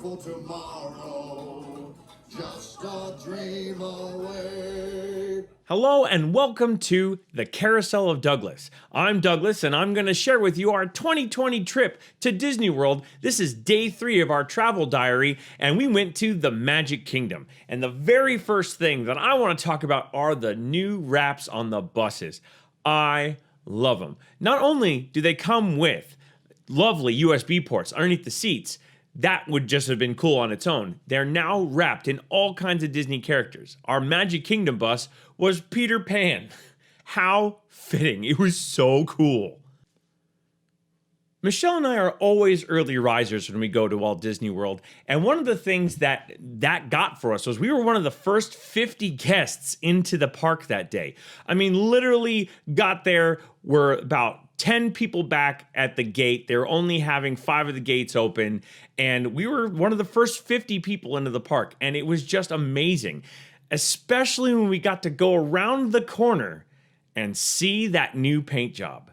wonderful tomorrow, just a dream away. Hello and welcome to the Carousel of Douglas. I'm Douglas and I'm going to share with you our 2020 trip to Disney World. This is day 3 of our travel diary and we went to the Magic Kingdom. And the very first thing that I want to talk about are the new wraps on the buses. I love them. Not only do they come with lovely USB ports underneath the seats, that would just have been cool on its own. They're now wrapped in all kinds of Disney characters. Our Magic Kingdom bus was Peter Pan. How fitting. It was so cool. Michelle and I are always early risers when we go to Walt Disney World, and one of the things that got for us was we were one of the first 50 guests into the park that day. I mean, literally got there, we're about 10 people back at the gate. They're only having 5 of the gates open, and we were one of the first 50 people into the park, and it was just amazing, especially when we got to go around the corner and see that new paint job.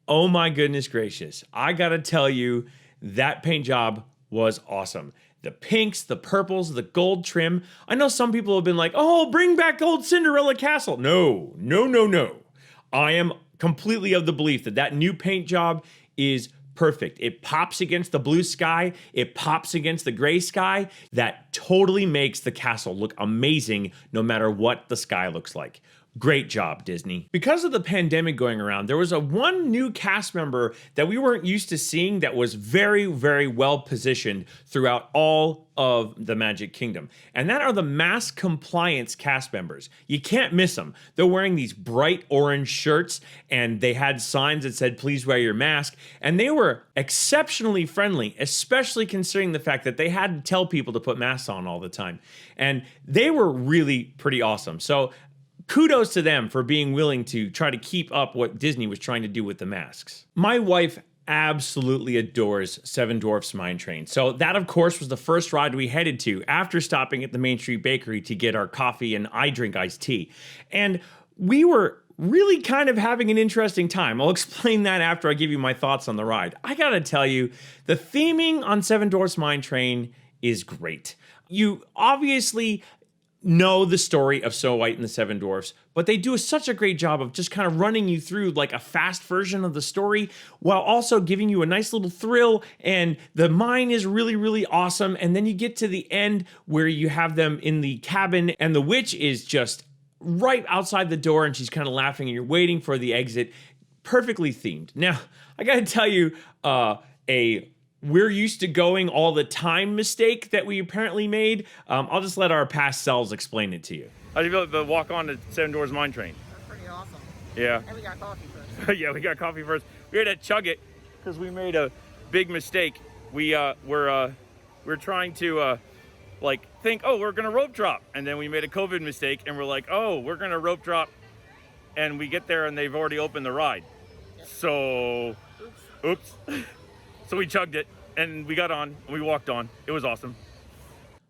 Oh my goodness gracious. I gotta tell you, that paint job was awesome. The pinks, the purples, the gold trim. I know some people have been like, oh, bring back old Cinderella Castle. No. I am completely of the belief that that new paint job is perfect. It pops against the blue sky. It pops against the gray sky. That totally makes the castle look amazing no matter what the sky looks like. Great job, Disney. Because of the pandemic going around, there was one new cast member that we weren't used to seeing that was very, very well positioned throughout all of the Magic Kingdom. And that are the mask compliance cast members. You can't miss them. They're wearing these bright orange shirts and they had signs that said, please wear your mask. And they were exceptionally friendly, especially considering the fact that they had to tell people to put masks on all the time. And they were really pretty awesome. So kudos to them for being willing to try to keep up what Disney was trying to do with the masks. My wife absolutely adores Seven Dwarfs Mine Train. So that, of course, was the first ride we headed to after stopping at the Main Street Bakery to get our coffee and I drink iced tea. And we were really kind of having an interesting time. I'll explain that after I give you my thoughts on the ride. I gotta tell you, the theming on Seven Dwarfs Mine Train is great. You obviously know the story of Snow White and the Seven Dwarfs, but they do such a great job of just kind of running you through like a fast version of the story while also giving you a nice little thrill, and the mine is really, really awesome. And then you get to the end where you have them in the cabin and the witch is just right outside the door and she's kind of laughing and you're waiting for the exit. Perfectly themed. Now, I gotta tell you, we're used to going all the time mistake that we apparently made. I'll just let our past selves explain it to you. How do you feel about the walk on to Seven Dwarfs Mine Train? That's pretty awesome. Yeah. And we got coffee first. Yeah, we got coffee first. We had to chug it because we made a big mistake. We're trying to think, oh, we're gonna rope drop, and then we made a COVID mistake, and we're like, oh, we're gonna rope drop, and we get there and they've already opened the ride. Yep. So, oops. So we chugged it, and we got on, and we walked on. It was awesome.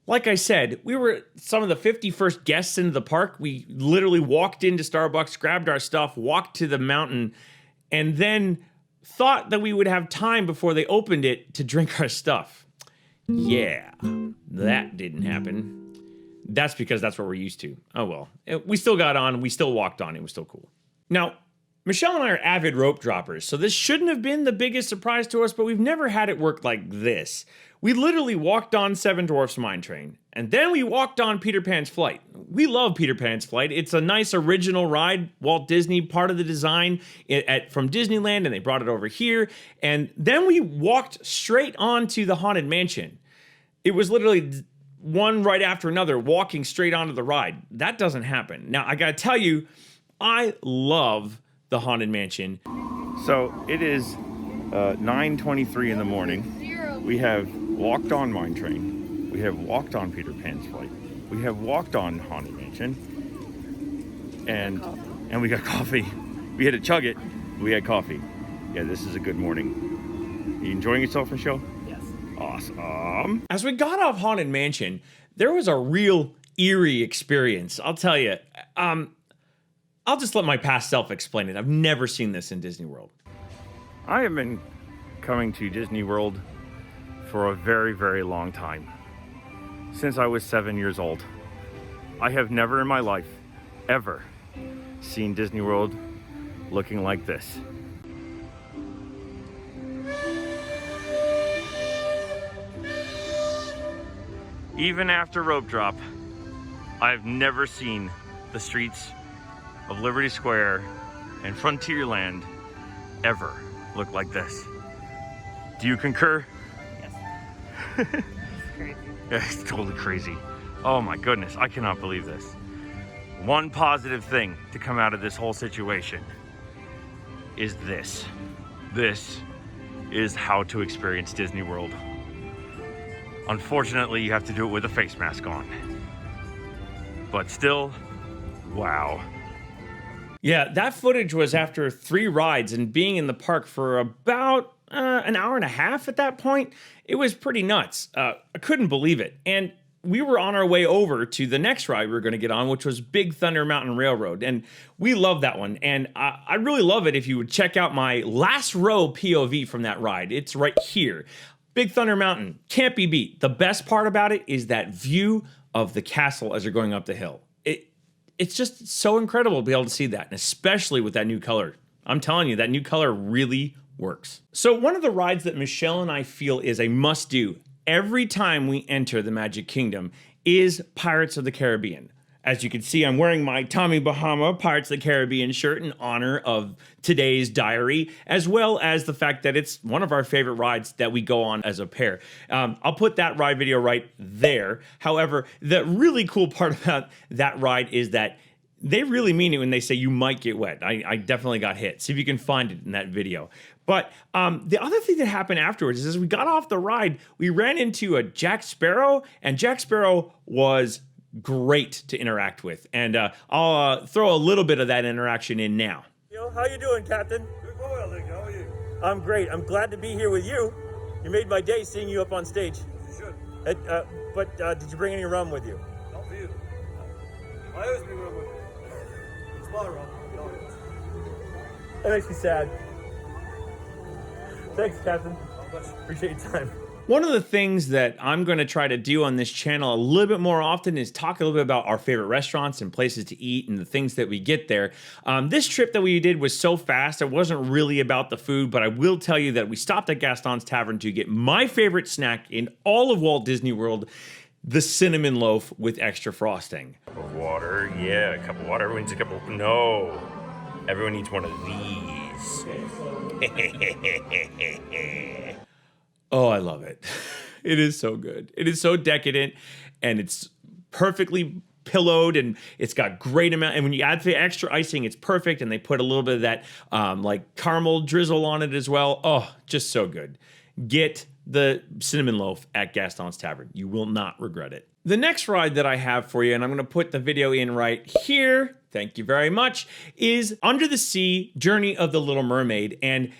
Like I said, we were some of the 51st guests into the park. We literally walked into Starbucks, grabbed our stuff, walked to the mountain, and then thought that we would have time before they opened it to drink our stuff. Yeah, that didn't happen. That's because that's what we're used to. Oh well. We still got on, we still walked on, it was still cool. Now, Michelle and I are avid rope droppers, so this shouldn't have been the biggest surprise to us, but we've never had it work like this. We literally walked on Seven Dwarfs Mine Train, and then we walked on Peter Pan's Flight. We love Peter Pan's Flight. It's a nice original ride, Walt Disney, part of the design from Disneyland, and they brought it over here. And then we walked straight onto the Haunted Mansion. It was literally one right after another, walking straight onto the ride. That doesn't happen. Now, I gotta tell you, I love the Haunted Mansion. So it is 9:23 in the morning. We have walked on Mine Train. We have walked on Peter Pan's Flight. We have walked on Haunted Mansion. And we got coffee. We had to chug it. We had coffee. Yeah, this is a good morning. You enjoying yourself, Michelle? Yes. Awesome. As we got off Haunted Mansion, there was a real eerie experience. I'll tell you. I'll just let my past self explain it. I've never seen this in Disney World. I have been coming to Disney World for a very, very long time. Since I was 7 years old. I have never in my life, ever, seen Disney World looking like this. Even after rope drop, I've never seen the streets of Liberty Square and Frontierland ever look like this. Do you concur? Yes. It's crazy. It's totally crazy. Oh my goodness, I cannot believe this. One positive thing to come out of this whole situation is this. This is how to experience Disney World. Unfortunately, you have to do it with a face mask on. But still, wow. Yeah, that footage was after 3 rides and being in the park for about an hour and a half at that point. It was pretty nuts. I couldn't believe it. And we were on our way over to the next ride we were going to get on, which was Big Thunder Mountain Railroad. And we love that one. And I really love it if you would check out my last row POV from that ride. It's right here. Big Thunder Mountain, can't be beat. The best part about it is that view of the castle as you're going up the hill. It's just so incredible to be able to see that, and especially with that new color. I'm telling you, that new color really works. So one of the rides that Michelle and I feel is a must-do every time we enter the Magic Kingdom is Pirates of the Caribbean. As you can see, I'm wearing my Tommy Bahama Pirates of the Caribbean shirt in honor of today's diary, as well as the fact that it's one of our favorite rides that we go on as a pair. I'll put that ride video right there. However, the really cool part about that ride is that they really mean it when they say you might get wet. I definitely got hit. See if you can find it in that video. But the other thing that happened afterwards is as we got off the ride, we ran into a Jack Sparrow, and Jack Sparrow was great to interact with. And I'll throw a little bit of that interaction in now. Yo, how you doing, Captain? Good boy, Alec. How are you? I'm great. I'm glad to be here with you. You made my day seeing you up on stage. You should. But did you bring any rum with you? Not for you. I always bring rum with me. It's my rum. Not yours. That makes me sad. Thanks, Captain. God bless you. Appreciate your time. One of the things that I'm going to try to do on this channel a little bit more often is talk a little bit about our favorite restaurants and places to eat and the things that we get there. This trip that we did was so fast, it wasn't really about the food, but I will tell you that we stopped at Gaston's Tavern to get my favorite snack in all of Walt Disney World, the cinnamon loaf with extra frosting. Water, yeah, a cup of water. Everyone needs a cup of, no. Everyone needs one of these. Oh, I love it. It is so good. It is so decadent, and it's perfectly pillowed, and it's got great amount. And when you add the extra icing, it's perfect. And they put a little bit of that like caramel drizzle on it as well. Oh, just so good. Get the cinnamon loaf at Gaston's Tavern. You will not regret it. The next ride that I have for you, and I'm going to put the video in right here, thank you very much, is Under the Sea, Journey of the Little Mermaid. And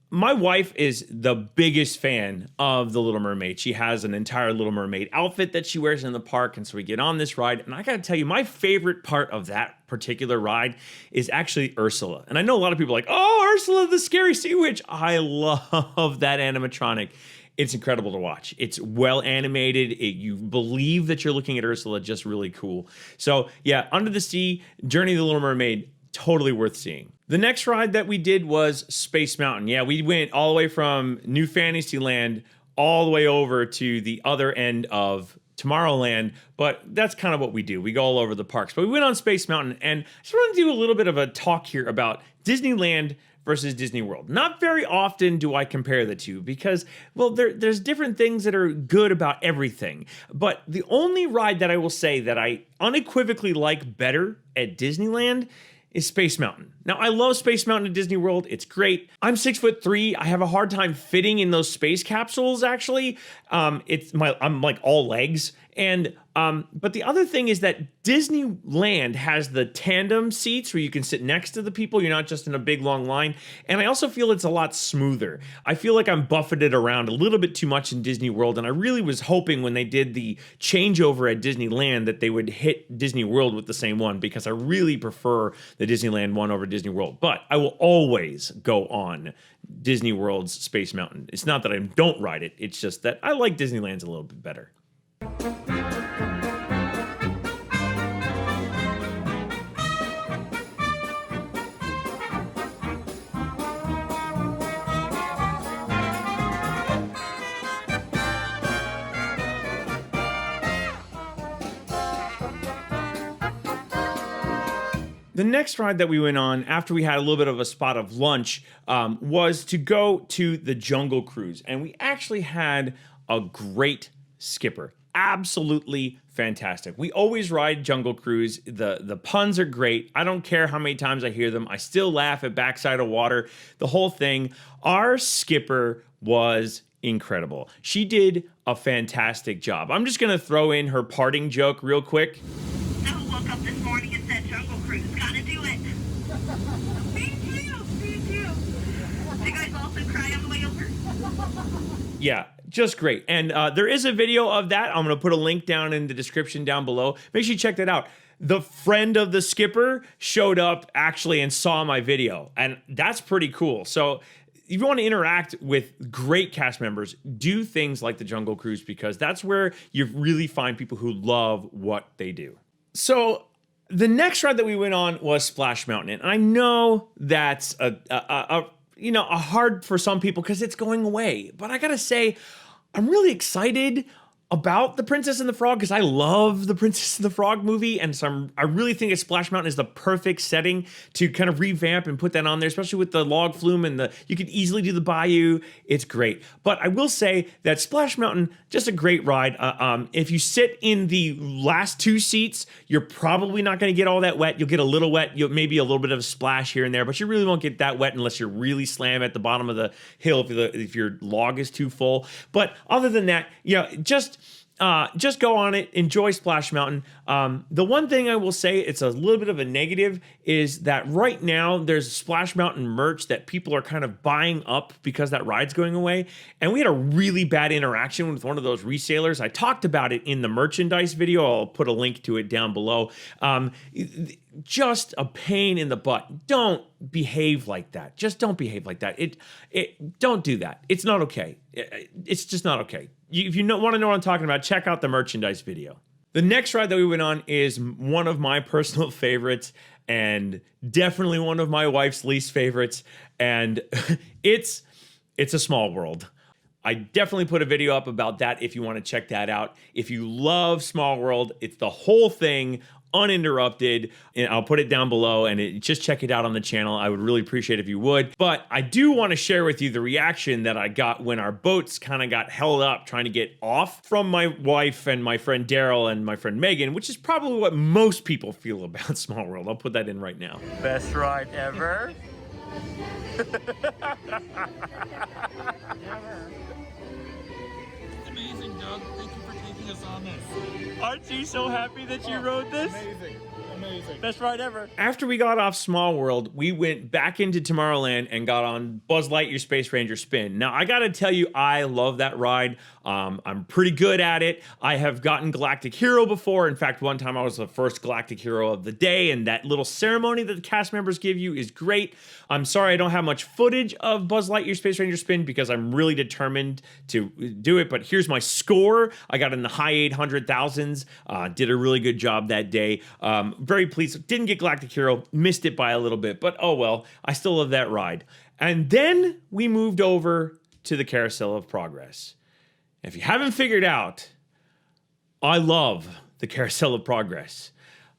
my wife is the biggest fan of the Little Mermaid. She has an entire Little Mermaid outfit that she wears in the park, and so we get on this ride, and I gotta tell you, my favorite part of that particular ride is actually Ursula. And I know a lot of people are like, oh, Ursula the Scary Sea Witch. I love that animatronic. It's incredible to watch. It's well animated. You believe that you're looking at Ursula, just really cool. So yeah, Under the Sea, Journey of the Little Mermaid, totally worth seeing. The next ride that we did was Space Mountain. Yeah, we went all the way from New Fantasyland all the way over to the other end of Tomorrowland, but that's kind of what we do. We go all over the parks. But we went on Space Mountain, and I just want to do a little bit of a talk here about Disneyland versus Disney World. Not very often do I compare the two because, well, there's different things that are good about everything. But the only ride that I will say that I unequivocally like better at Disneyland is Space Mountain. Now, I love Space Mountain at Disney World. It's great. I'm 6'3". I have a hard time fitting in those space capsules, actually. I'm like all legs, And but the other thing is that Disneyland has the tandem seats where you can sit next to the people. You're not just in a big long line. And I also feel it's a lot smoother. I feel like I'm buffeted around a little bit too much in Disney World. And I really was hoping when they did the changeover at Disneyland that they would hit Disney World with the same one, because I really prefer the Disneyland one over Disney World. But I will always go on Disney World's Space Mountain. It's not that I don't ride it. It's just that I like Disneyland's a little bit better. The next ride that we went on after we had a little bit of a spot of lunch was to go to the Jungle Cruise. And we actually had a great skipper. Absolutely fantastic. We always ride Jungle Cruise. The puns are great. I don't care how many times I hear them. I still laugh at Backside of Water, the whole thing. Our skipper was incredible. She did a fantastic job. I'm just going to throw in her parting joke real quick. I woke up this morning and said Jungle Cruise, gotta do it. Me too, me too. Did you guys also cry on the way over? Yeah, just great. And there is a video of that. I'm going to put a link down in the description down below. Make sure you check that out. The friend of the skipper showed up actually and saw my video, and that's pretty cool. So if you want to interact with great cast members, do things like the Jungle Cruise, because that's where you really find people who love what they do. So the next ride that we went on was Splash Mountain. And I know that's a hard for some people because it's going away. But I gotta say, I'm really excited about The Princess and the Frog because I love the Princess and the Frog movie, and so I really think that Splash Mountain is the perfect setting to kind of revamp and put that on there, especially with the log flume and you could easily do the bayou. It's great. But I will say that Splash Mountain, just a great ride. If you sit in the last two seats, you're probably not going to get all that wet. You'll get a little wet, maybe a little bit of a splash here and there, but you really won't get that wet unless you're really slam at the bottom of the hill if your log is too full. But other than that, just go on it, enjoy Splash Mountain. The one thing I will say, it's a little bit of a negative, is that right now there's Splash Mountain merch that people are kind of buying up because that ride's going away. And we had a really bad interaction with one of those resellers. I talked about it in the merchandise video. I'll put a link to it down below. Just a pain in the butt. Don't behave like that. Just don't behave like that. Don't do that. It's not okay. It's just not okay. If you want to know what I'm talking about, check out the merchandise video. The next ride that we went on is one of my personal favorites and definitely one of my wife's least favorites. And it's a small world. I definitely put a video up about that if you want to check that out. If you love Small World, it's the whole thing uninterrupted, and I'll put it down below, and just check it out on the channel. I would really appreciate if you would. But I do want to share with you the reaction that I got when our boats kind of got held up trying to get off from my wife and my friend Daryl and my friend Megan, which is probably what most people feel about Small World. I'll put that in right now. Best ride ever. Amazing, Doug. Thank you for taking us on this. Aren't you so happy that you rode this? Amazing. Amazing. Best ride ever. After we got off Small World, we went back into Tomorrowland and got on Buzz Lightyear Space Ranger Spin. Now, I gotta tell you, I love that ride. I'm pretty good at it. I have gotten Galactic Hero before. In fact, one time I was the first Galactic Hero of the day, and that little ceremony that the cast members give you is great. I'm sorry I don't have much footage of Buzz Lightyear Space Ranger Spin because I'm really determined to do it, but here's my score. I got in the high 800,000s, did a really good job that day. Very pleased. Didn't get Galactic Hero, missed it by a little bit, but oh well, I still love that ride. And then we moved over to the Carousel of Progress. If you haven't figured out, I love the Carousel of Progress.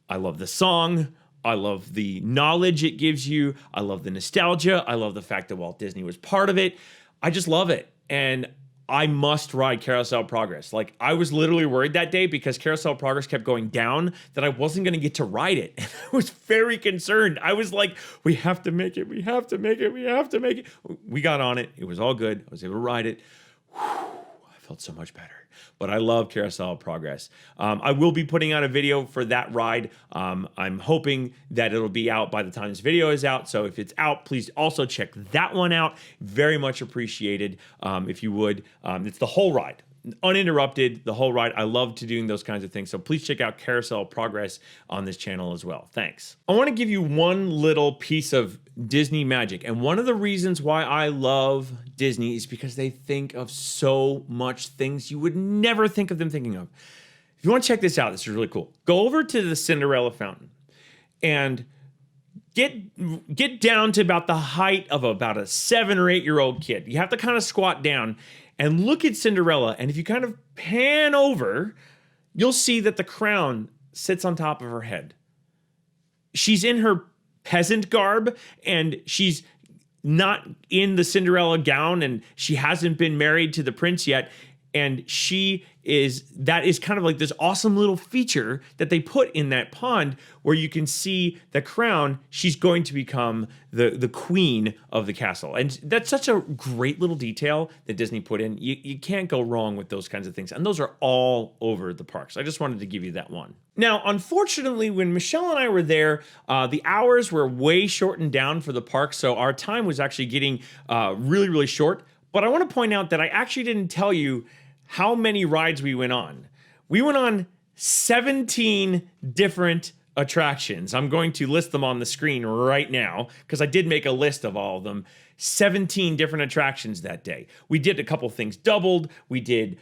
I love the song. I love the knowledge it gives you. I love the nostalgia. I love the fact that Walt Disney was part of it. I just love it. And I must ride Carousel of Progress. Like, I was literally worried that day because Carousel of Progress kept going down that I wasn't going to get to ride it. And I was very concerned. I was like, we have to make it. We have to make it. We have to make it. We got on it. It was all good. I was able to ride it. Whew, I felt so much better. But I love Carousel of Progress. I will be putting out a video for that ride. I'm hoping that it'll be out by the time this video is out. So if it's out, please also check that one out. Very much appreciated if you would. It's the whole ride. Uninterrupted, the whole ride. I love to doing those kinds of things. So please check out Carousel Progress on this channel as well. Thanks. I want to give you one little piece of Disney magic. And one of the reasons why I love Disney is because they think of so much things you would never think of them thinking of. If you want to check this out, this is really cool. Go over to the Cinderella Fountain and get down to about the height of about a 7 or 8 year old kid. You have to kind of squat down and look at Cinderella, and if you kind of pan over, you'll see that the crown sits on top of her head. She's in her peasant garb, and she's not in the Cinderella gown, and she hasn't been married to the prince yet. And that is kind of like this awesome little feature that they put in that pond where you can see the crown. She's going to become the queen of the castle. And that's such a great little detail that Disney put in. You can't go wrong with those kinds of things. And those are all over the parks. I just wanted to give you that one. Now, unfortunately, when Michelle and I were there, the hours were way shortened down for the park. So our time was actually getting really, really short. But I want to point out that I actually didn't tell you how many rides we went on. We went on 17 different attractions. I'm going to list them on the screen right now because I did make a list of all of them. 17 different attractions that day. We did a couple things doubled. We did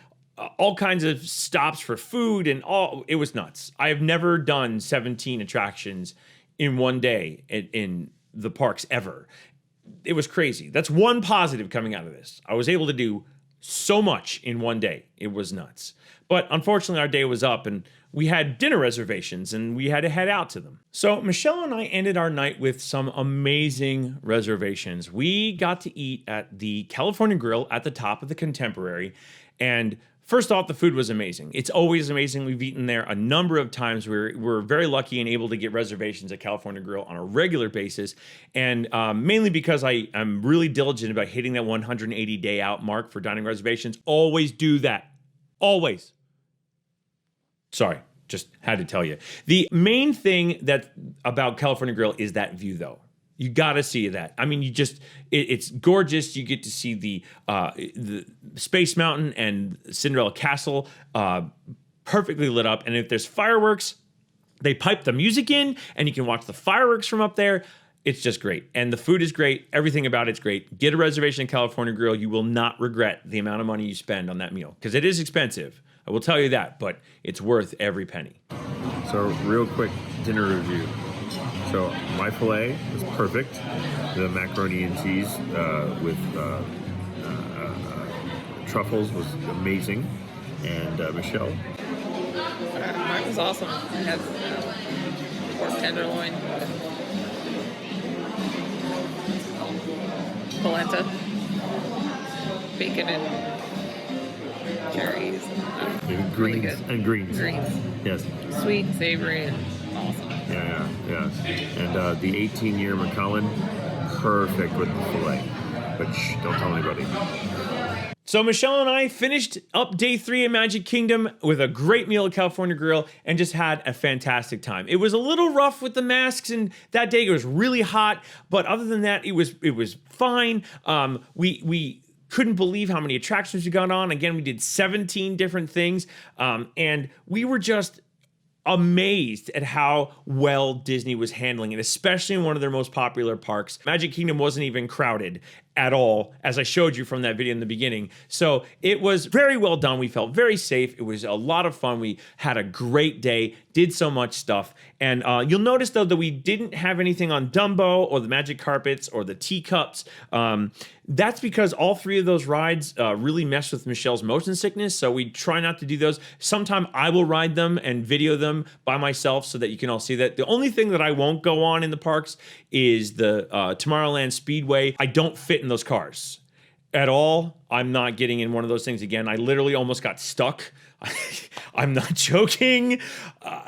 all kinds of stops for food and all. It was nuts. I have never done 17 attractions in one day in the parks ever. It was crazy. That's one positive coming out of this. I was able to do so much in one day. It was nuts. But unfortunately, our day was up and we had dinner reservations and we had to head out to them. So Michelle and I ended our night with some amazing reservations. We got to eat at the California Grill at the top of the Contemporary. And first off, the food was amazing. It's always amazing. We've eaten there a number of times. We're very lucky and able to get reservations at California Grill on a regular basis. And mainly because I'm really diligent about hitting that 180-day out mark for dining reservations. Always do that. Always. Sorry, just had to tell you. The main thing about California Grill is that view, though. You got to see that. I mean, it's gorgeous. You get to see the Space Mountain and Cinderella Castle perfectly lit up. And if there's fireworks, they pipe the music in and you can watch the fireworks from up there. It's just great. And the food is great. Everything about it's great. Get a reservation at California Grill. You will not regret the amount of money you spend on that meal because it is expensive. I will tell you that, but it's worth every penny. So real quick dinner review. So my filet was perfect. The macaroni and cheese with truffles was amazing. And Michelle? Mine was awesome. It had pork tenderloin, polenta, bacon, and cherries. And Really greens. good. And greens. Greens. Yes. Sweet, savory, and awesome. Yeah. And the 18-year Macallan, perfect with the filet. But shh, don't tell anybody. So Michelle and I finished up day 3 at Magic Kingdom with a great meal at California Grill and just had a fantastic time. It was a little rough with the masks and that day it was really hot, but other than that, it was fine. We couldn't believe how many attractions we got on. Again, we did 17 different things, and we were just amazed at how well Disney was handling it, especially in one of their most popular parks. Magic Kingdom wasn't even crowded at all, as I showed you from that video in the beginning. So it was very well done. We felt very safe. It was a lot of fun. We had a great day, did so much stuff. And you'll notice, though, that we didn't have anything on Dumbo or the Magic Carpets or the teacups. That's because all 3 of those rides really mess with Michelle's motion sickness, so we try not to do those. Sometime I will ride them and video them by myself so that you can all see that. The only thing that I won't go on in the parks is the Tomorrowland Speedway. I don't fit in those cars at all. I'm not getting in one of those things again. I literally almost got stuck. I'm not joking.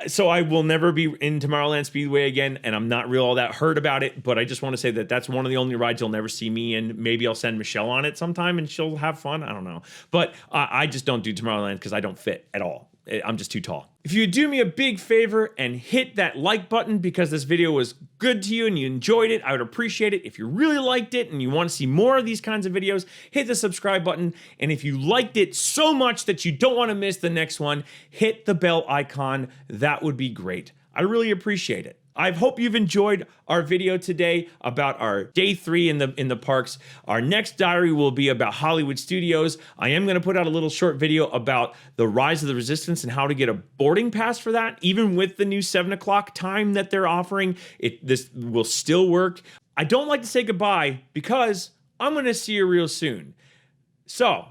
So I will never be in Tomorrowland Speedway again, and I'm not real all that hurt about it, but I just want to say that that's one of the only rides you'll never see me in. Maybe I'll send Michelle on it sometime and she'll have fun. I don't know. But I just don't do Tomorrowland because I don't fit at all. I'm just too tall. If you would do me a big favor and hit that like button because this video was good to you and you enjoyed it, I would appreciate it. If you really liked it and you want to see more of these kinds of videos, hit the subscribe button. And if you liked it so much that you don't want to miss the next one, hit the bell icon. That would be great. I really appreciate it. I hope you've enjoyed our video today about our day 3 in the parks. Our next diary will be about Hollywood Studios. I am going to put out a little short video about the Rise of the Resistance and how to get a boarding pass for that. Even with the new 7 o'clock time that they're offering, this will still work. I don't like to say goodbye because I'm going to see you real soon. So,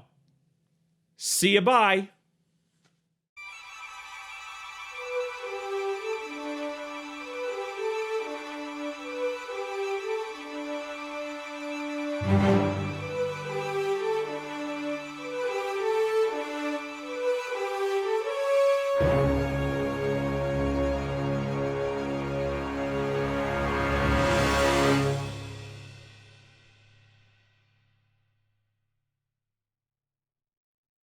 see you, bye.